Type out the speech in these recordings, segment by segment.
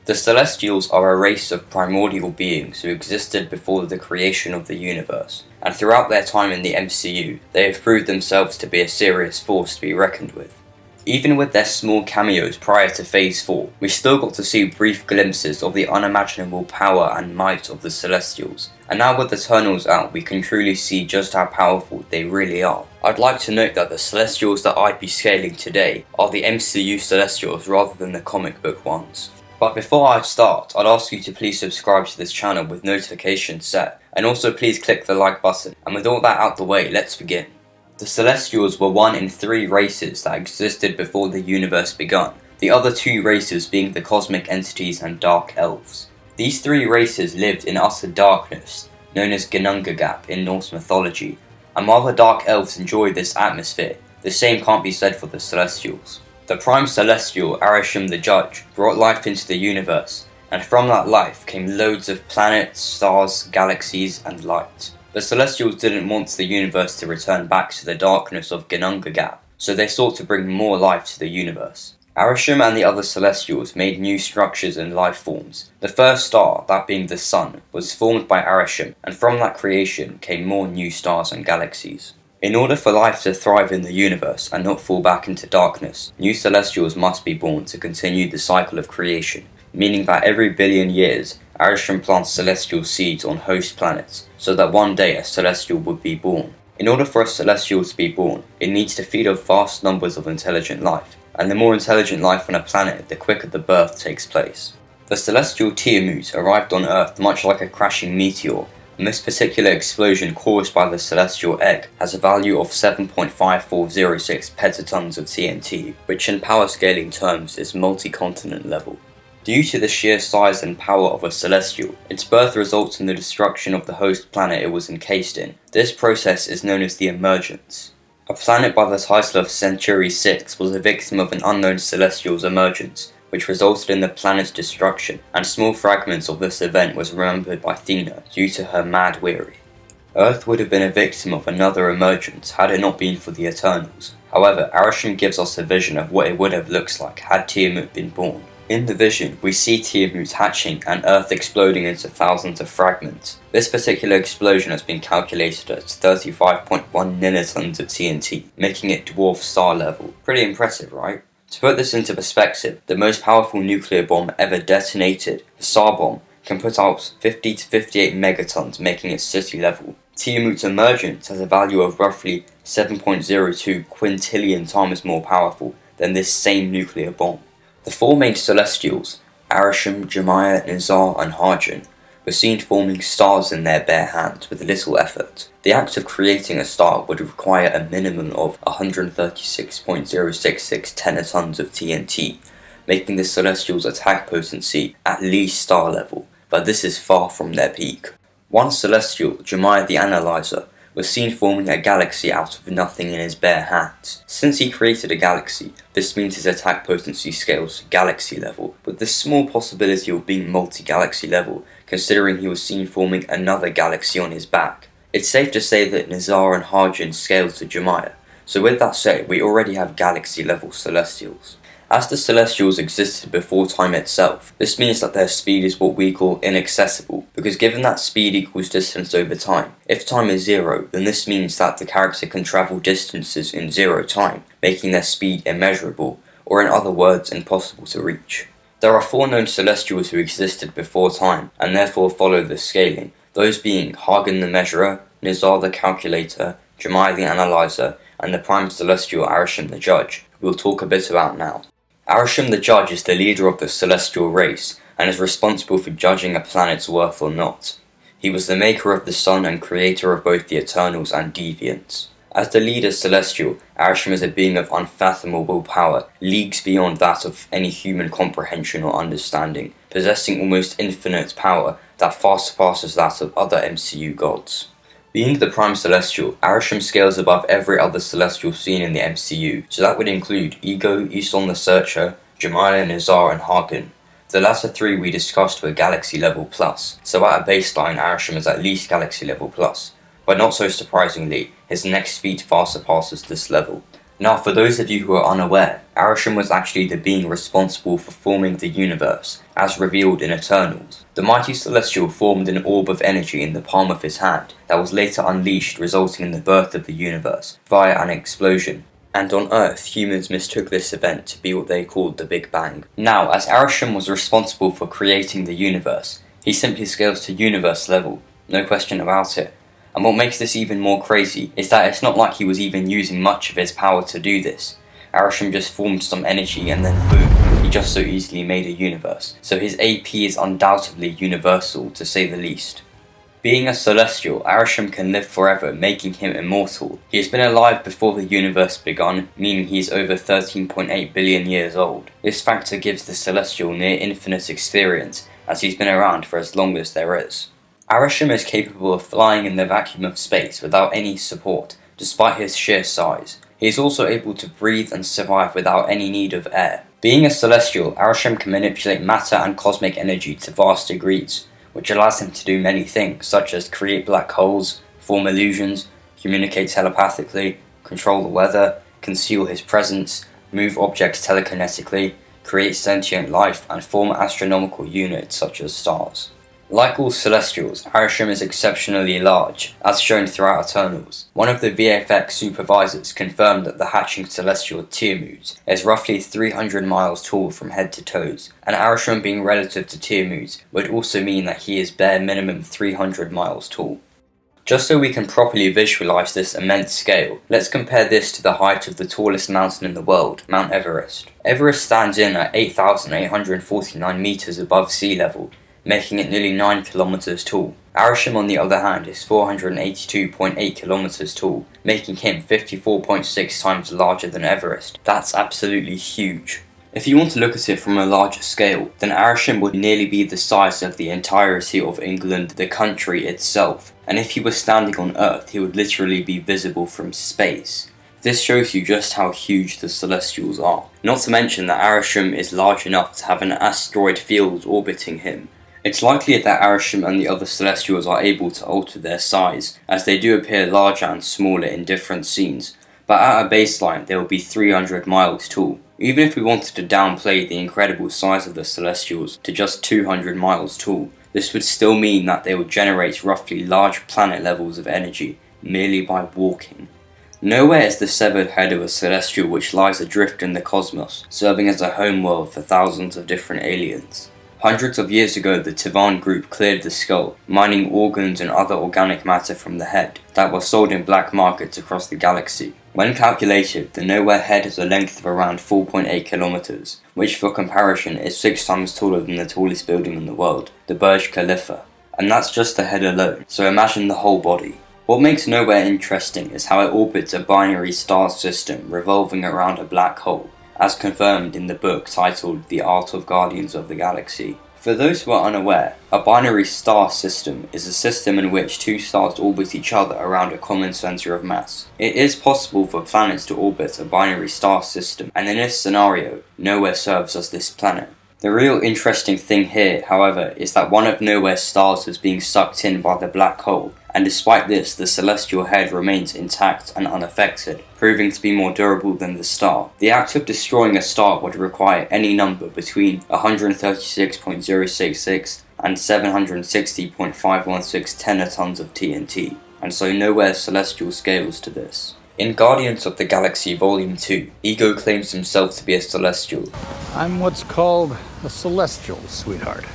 The Celestials are a race of primordial beings who existed before the creation of the universe, and throughout their time in the MCU, they have proved themselves to be a serious force to be reckoned with. Even with their small cameos prior to Phase 4, we still got to see brief glimpses of the unimaginable power and might of the Celestials, and now with Eternals out we can truly see just how powerful they really are. I'd like to note that the Celestials that I'd be scaling today are the MCU Celestials rather than the comic book ones. But before I start, I'd ask you to please subscribe to this channel with notifications set, and also please click the like button, and with all that out the way, let's begin. The Celestials were one in 3 races that existed before the universe begun, the other 2 races being the cosmic entities and dark elves. These 3 races lived in utter darkness, known as Ginnungagap in Norse mythology, and while the dark elves enjoyed this atmosphere, the same can't be said for the Celestials. The prime celestial, Arishem the Judge, brought life into the universe, and from that life came loads of planets, stars, galaxies, and light. The Celestials didn't want the universe to return back to the darkness of Ginnungagap, so they sought to bring more life to the universe. Arishem and the other Celestials made new structures and life forms. The first star, that being the Sun, was formed by Arishem, and from that creation came more new stars and galaxies. In order for life to thrive in the universe and not fall back into darkness, new Celestials must be born to continue the cycle of creation, meaning that every billion years, Arishem plants celestial seeds on host planets, so that one day a Celestial would be born. In order for a Celestial to be born, it needs to feed off vast numbers of intelligent life, and the more intelligent life on a planet, the quicker the birth takes place. The Celestial Tiamut arrived on Earth much like a crashing meteor, and this particular explosion caused by the celestial egg has a value of 7.5406 petatons of TNT, which in power scaling terms is multi-continent level. Due to the sheer size and power of a celestial, its birth results in the destruction of the host planet it was encased in. This process is known as the emergence. A planet by the title of Centauri 6 was a victim of an unknown celestial's emergence, which resulted in the planet's destruction, and small fragments of this event was remembered by Athena due to her mad weary. Earth would have been a victim of another emergence had it not been for the Eternals. However, Arishem gives us a vision of what it would have looked like had Tiamut been born. In the vision, we see Tiamut hatching and Earth exploding into thousands of fragments. This particular explosion has been calculated at 35.1 nilitons of TNT, making it dwarf star level. Pretty impressive, right? To put this into perspective, the most powerful nuclear bomb ever detonated, the Tsar bomb, can put out 50 to 58 megatons, making it city level. Tiamut's emergence has a value of roughly 7.02 quintillion times more powerful than this same nuclear bomb. The 4 main Celestials, Arishem, Jemiah, Nizar, and Harjan, were seen forming stars in their bare hands with little effort. The act of creating a star would require a minimum of 136.066 tenatons of TNT, making the Celestials' attack potency at least star level, but this is far from their peak. One Celestial, Jemiah the Analyzer, was seen forming a galaxy out of nothing in his bare hands. Since he created a galaxy, this means his attack potency scales to galaxy level, with the small possibility of being multi-galaxy level, considering he was seen forming another galaxy on his back. It's safe to say that Nizar and Harjan scale to Jemiah, so with that said, we already have galaxy level Celestials. As the Celestials existed before time itself, this means that their speed is what we call inaccessible, because given that speed equals distance over time, if time is 0, then this means that the character can travel distances in 0 time, making their speed immeasurable, or in other words, impossible to reach. There are 4 known Celestials who existed before time, and therefore follow this scaling, those being Hargan the Measurer, Nizar the Calculator, Jemiah the Analyzer, and the Prime Celestial Arishem the Judge, who we'll talk a bit about now. Arishem the Judge is the leader of the celestial race, and is responsible for judging a planet's worth or not. He was the maker of the sun and creator of both the Eternals and Deviants. As the leader celestial, Arishem is a being of unfathomable power, leagues beyond that of any human comprehension or understanding, possessing almost infinite power that far surpasses that of other MCU gods. Being the Prime Celestial, Arishem scales above every other Celestial seen in the MCU, so that would include Ego, Eson the Searcher, Jemiah, Nizar, and Hargan. The latter 3 we discussed were Galaxy Level Plus, so at a baseline Arishem is at least Galaxy Level Plus. But not so surprisingly, his next feat far surpasses this level. Now, for those of you who are unaware, Arishem was actually the being responsible for forming the universe, as revealed in Eternals. The mighty celestial formed an orb of energy in the palm of his hand that was later unleashed, resulting in the birth of the universe via an explosion. And on Earth, humans mistook this event to be what they called the Big Bang. Now, as Arishem was responsible for creating the universe, he simply scales to universe level, no question about it. And what makes this even more crazy is that it's not like he was even using much of his power to do this. Arishem just formed some energy and then boom, he just so easily made a universe. So his AP is undoubtedly universal, to say the least. Being a celestial, Arishem can live forever, making him immortal. He has been alive before the universe begun, meaning he is over 13.8 billion years old. This factor gives the celestial near infinite experience, as he's been around for as long as there is. Arishem is capable of flying in the vacuum of space without any support, despite his sheer size. He is also able to breathe and survive without any need of air. Being a celestial, Arishem can manipulate matter and cosmic energy to vast degrees, which allows him to do many things, such as create black holes, form illusions, communicate telepathically, control the weather, conceal his presence, move objects telekinetically, create sentient life, and form astronomical units such as stars. Like all celestials, Arishem is exceptionally large, as shown throughout Eternals. One of the VFX supervisors confirmed that the hatching celestial Tiamat is roughly 300 miles tall from head to toes, and Arishem being relative to Tiamat would also mean that he is bare minimum 300 miles tall. Just so we can properly visualize this immense scale, let's compare this to the height of the tallest mountain in the world, Mount Everest. Everest stands in at 8,849 meters above sea level, making it nearly 9 kilometers tall. Arishem, on the other hand, is 482.8 kilometers tall, making him 54.6 times larger than Everest. That's absolutely huge. If you want to look at it from a larger scale, then Arishem would nearly be the size of the entirety of England, the country itself. And if he was standing on Earth, he would literally be visible from space. This shows you just how huge the Celestials are. Not to mention that Arishem is large enough to have an asteroid field orbiting him. It's likely that Arishem and the other Celestials are able to alter their size, as they do appear larger and smaller in different scenes, but at a baseline they will be 300 miles tall. Even if we wanted to downplay the incredible size of the Celestials to just 200 miles tall, this would still mean that they would generate roughly large planet levels of energy merely by walking. Nowhere is the severed head of a Celestial which lies adrift in the cosmos, serving as a homeworld for thousands of different aliens. Hundreds of years ago, the Tivan group cleared the skull, mining organs and other organic matter from the head that was sold in black markets across the galaxy. When calculated, the Nowhere head has a length of around 4.8 kilometers, which for comparison is 6 times taller than the tallest building in the world, the Burj Khalifa. And that's just the head alone, so imagine the whole body. What makes Nowhere interesting is how it orbits a binary star system revolving around a black hole, as confirmed in the book titled The Art of Guardians of the Galaxy. For those who are unaware, a binary star system is a system in which two stars orbit each other around a common center of mass. It is possible for planets to orbit a binary star system, and in this scenario, Nowhere serves as this planet. The real interesting thing here, however, is that one of Nowhere's stars is being sucked in by the black hole, and despite this, the celestial head remains intact and unaffected, proving to be more durable than the star. The act of destroying a star would require any number between 136.066 and 760.516 tenatons of TNT, and so Nowhere's celestial scales to this. In Guardians of the Galaxy Volume 2, Ego claims himself to be a celestial. I'm what's called a celestial, sweetheart.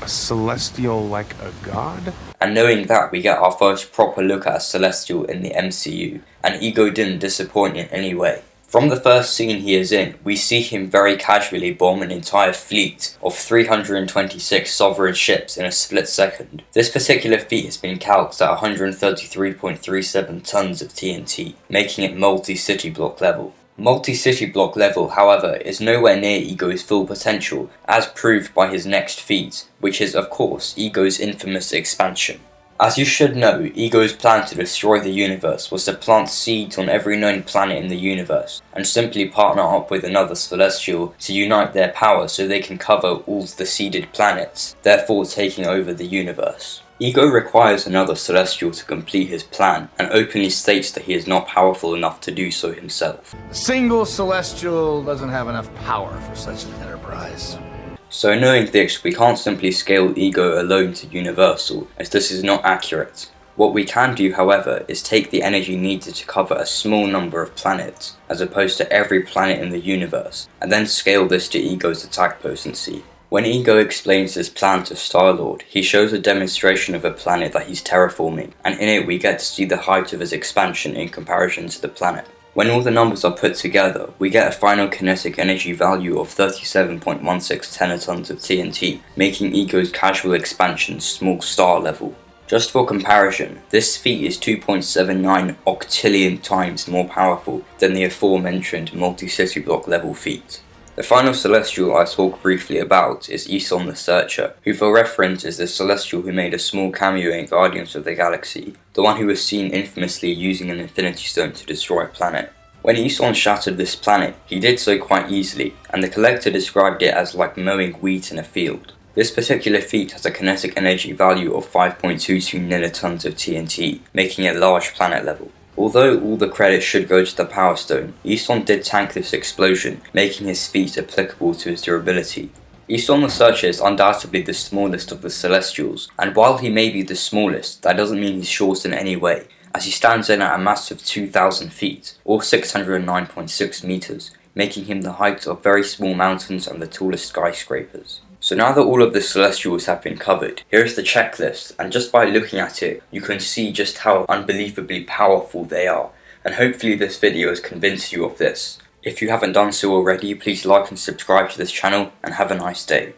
A celestial like a god? And knowing that, we get our first proper look at a celestial in the MCU, and Ego didn't disappoint in any way. From the first scene he is in, we see him very casually bomb an entire fleet of 326 sovereign ships in a split second. This particular feat has been calced at 133.37 tons of TNT, making it multi-city block level. Multi-city block level, however, is nowhere near Ego's full potential, as proved by his next feat, which is, of course, Ego's infamous expansion. As you should know, Ego's plan to destroy the universe was to plant seeds on every known planet in the universe, and simply partner up with another celestial to unite their power so they can cover all the seeded planets, therefore taking over the universe. Ego requires another celestial to complete his plan, and openly states that he is not powerful enough to do so himself. A single celestial doesn't have enough power for such an enterprise. So knowing this, we can't simply scale Ego alone to universal, as this is not accurate. What we can do, however, is take the energy needed to cover a small number of planets, as opposed to every planet in the universe, and then scale this to Ego's attack potency. When Ego explains his plan to Star-Lord, he shows a demonstration of a planet that he's terraforming, and in it we get to see the height of his expansion in comparison to the planet. When all the numbers are put together, we get a final kinetic energy value of 37.16 tenatons of TNT, making Ego's casual expansion small star level. Just for comparison, this feat is 2.79 octillion times more powerful than the aforementioned multi-city block level feat. The final celestial I talk briefly about is Eson the Searcher, who for reference is the celestial who made a small cameo in Guardians of the Galaxy, the one who was seen infamously using an Infinity Stone to destroy a planet. When Eson shattered this planet, he did so quite easily, and the collector described it as like mowing wheat in a field. This particular feat has a kinetic energy value of 5.22 nilitons of TNT, making it large planet level. Although all the credit should go to the Power Stone, Eson did tank this explosion, making his feat applicable to his durability. Eson the Searcher is undoubtedly the smallest of the Celestials, and while he may be the smallest, that doesn't mean he's short in any way, as he stands in at a massive 2,000 feet, or 609.6 meters, making him the height of very small mountains and the tallest skyscrapers. So now that all of the Celestials have been covered, here is the checklist, and just by looking at it, you can see just how unbelievably powerful they are, and hopefully this video has convinced you of this. If you haven't done so already, please like and subscribe to this channel, and have a nice day.